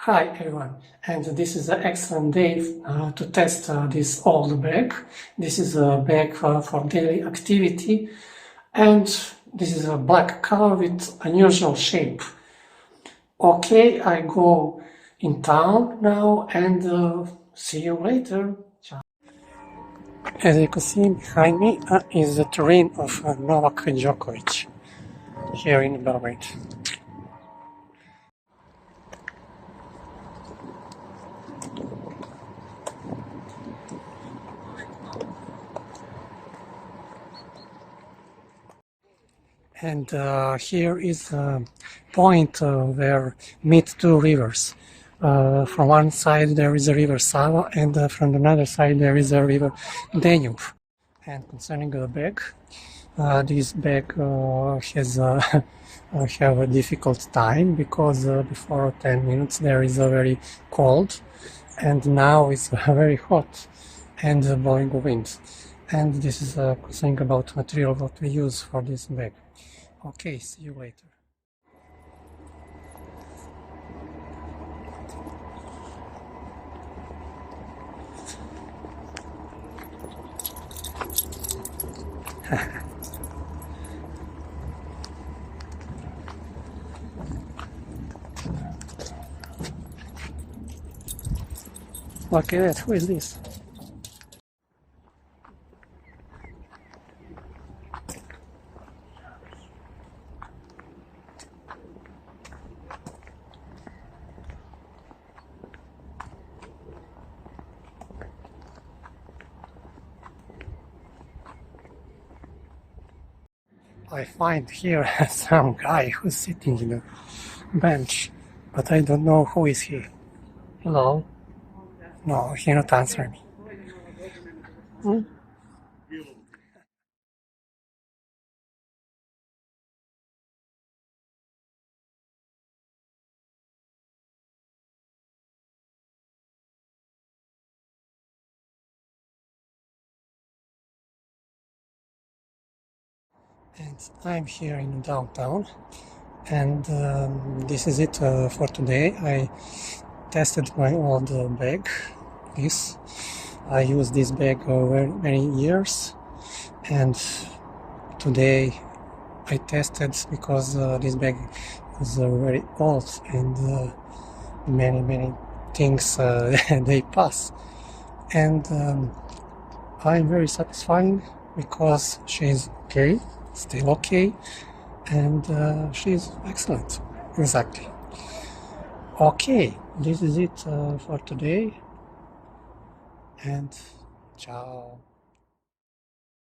Hi everyone, and this is an excellent day to test this old bag. This is a bag for daily activity, and this is a black color with unusual shape. Okay, I go in town now and see you later. Ciao. As you can see behind me is the terrain of Novak Djokovic here in Belgrade. And here is a point where meet two rivers. From one side there is a river Sava, and from another side there is a river Danube. And concerning the bag, this bag has have a difficult time because before 10 minutes there is a very cold, and now it's very hot and blowing wind. And this is something about material what we use for this bag. Okay, see you later. Look at that, who is this? I find here some guy who's sitting in a bench, but I don't know who is he. Hello? No, he not answering me. Hmm? And I'm here in downtown, and this is it for today. I tested my old bag. I used this bag over many years, and today I tested because this bag is very old, and many things they pass, and I'm very satisfying because she's okay, still okay, and she's excellent. Exactly. Okay, this is it for today, and ciao.